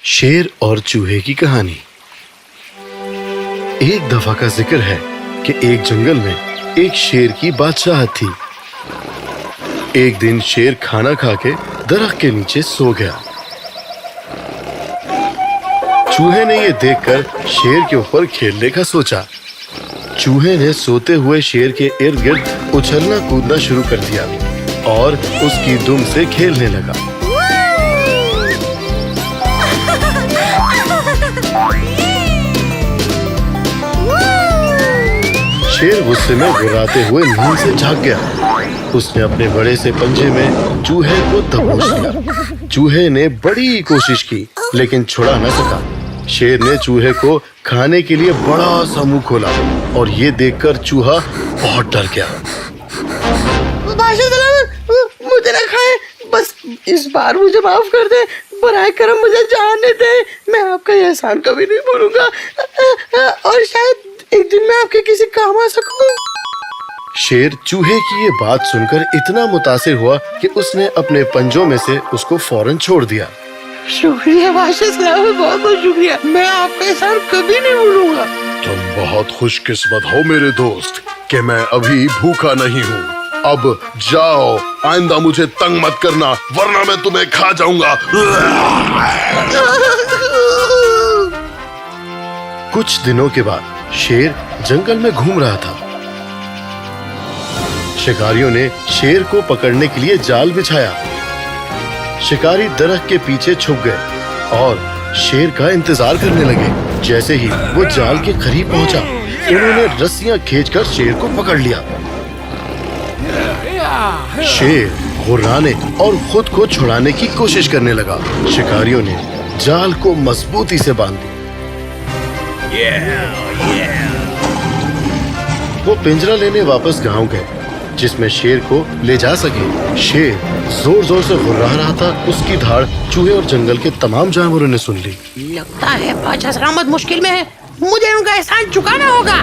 शेर और चूहे की कहानी। एक दफा का जिक्र है कि एक जंगल में एक शेर की बादशाहत थी। एक दिन शेर खाना खा के दरख्त के नीचे सो गया। चूहे ने यह देखकर शेर के ऊपर खेलने का सोचा। चूहे ने सोते हुए शेर के इर्द गिर्द उछलना कूदना शुरू कर दिया और उसकी दुम से खेलने लगा। शेर गुस्से में गुर्राते हुए नींद से जाग गया। उसने अपने बड़े से पंजे में चूहे को दबोच लिया। चूहे ने बड़ी कोशिश की लेकिन छुड़ा न सका। शेर ने चूहे को खाने के लिए बड़ा सा मुंह खोला और ये देखकर चूहा बहुत डर गया। मुझे ना खाए, बस इस बार मुझे माफ कर दे, बराए करम मुझे जाने दे। मैं आपका ये एहसान कभी नहीं भूलूंगा और शायद एक दिन मैं आपके किसी काम आ सकूं। शेर चूहे की ये बात सुनकर इतना मुतासिर हुआ कि उसने अपने पंजों में से उसको फौरन छोड़ दिया। शुक्रिया बादशाह सलामत, बहुत बहुत शुक्रिया। मैं आपका एहसान कभी नहीं भूलूंगा। तुम बहुत खुशकिस्मत हो मेरे दोस्त कि मैं अभी भूखा नहीं हूँ। अब जाओ, आइंदा मुझे तंग मत करना वरना मैं तुम्हें खा जाऊंगा। कुछ दिनों के बाद शेर जंगल में घूम रहा था। शिकारियों ने शेर को पकड़ने के लिए जाल बिछाया। शिकारी दरख्त के पीछे छुप गए और शेर का इंतजार करने लगे। जैसे ही वो जाल के करीब पहुंचा, उन्होंने रस्सियां खींचकर शेर को पकड़ लिया। शेर गुर्राने और खुद को छुड़ाने की कोशिश करने लगा। शिकारियों ने जाल को मजबूती से बांध दिया। वो पिंजरा लेने वापस गांव गए जिसमें शेर को ले जा सके। शेर जोर जोर से गुर्रा रहा था। उसकी धाड़ चूहे और जंगल के तमाम जानवरों ने सुन ली। लगता है बादशाह सलामत मुश्किल में है, मुझे उनका एहसान चुकाना होगा।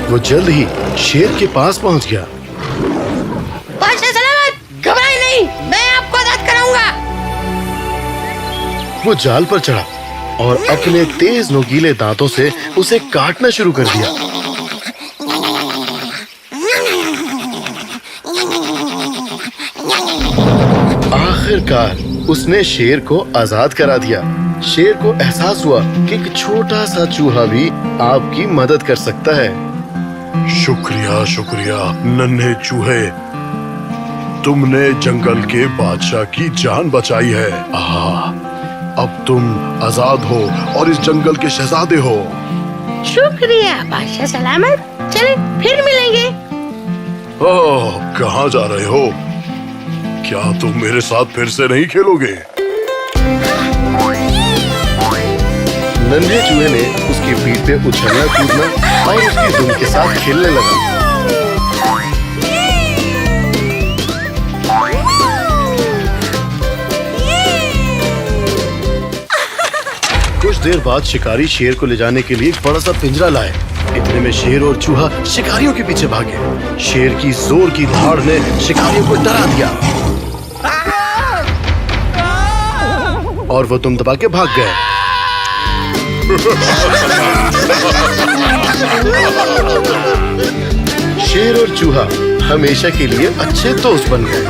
वो जल्द ही शेर के पास पहुंच गया। बादशाह सलामत, घबराए नहीं, मैं आपको मदद कराऊंगा। वो जाल पर चढ़ा और अपने तेज नोकीले दांतों से उसे काटना शुरू कर दिया। आखिरकार उसने शेर को आजाद करा दिया। शेर को एहसास हुआ कि एक छोटा सा चूहा भी आपकी मदद कर सकता है। शुक्रिया शुक्रिया नन्हे चूहे, तुमने जंगल के बादशाह की जान बचाई है। अब तुम आजाद हो और इस जंगल के शहजादे हो। शुक्रिया बादशाह सलामत, चले फिर मिलेंगे। ओह, कहाँ जा रहे हो? क्या तुम मेरे साथ फिर से नहीं खेलोगे? नन्हे चूहे ने उसकी पीठ पे उछलना कूदना और उसकी दुम के साथ खेलने लगा। कुछ देर बाद शिकारी शेर को ले जाने के लिए एक बड़ा सा पिंजरा लाए। इतने में शेर और चूहा शिकारियों के पीछे भागे। शेर की जोर की धाड़ ने शिकारियों को डरा दिया और वो दुम दबा के भाग गए। शेर और चूहा हमेशा के लिए अच्छे दोस्त बन गए।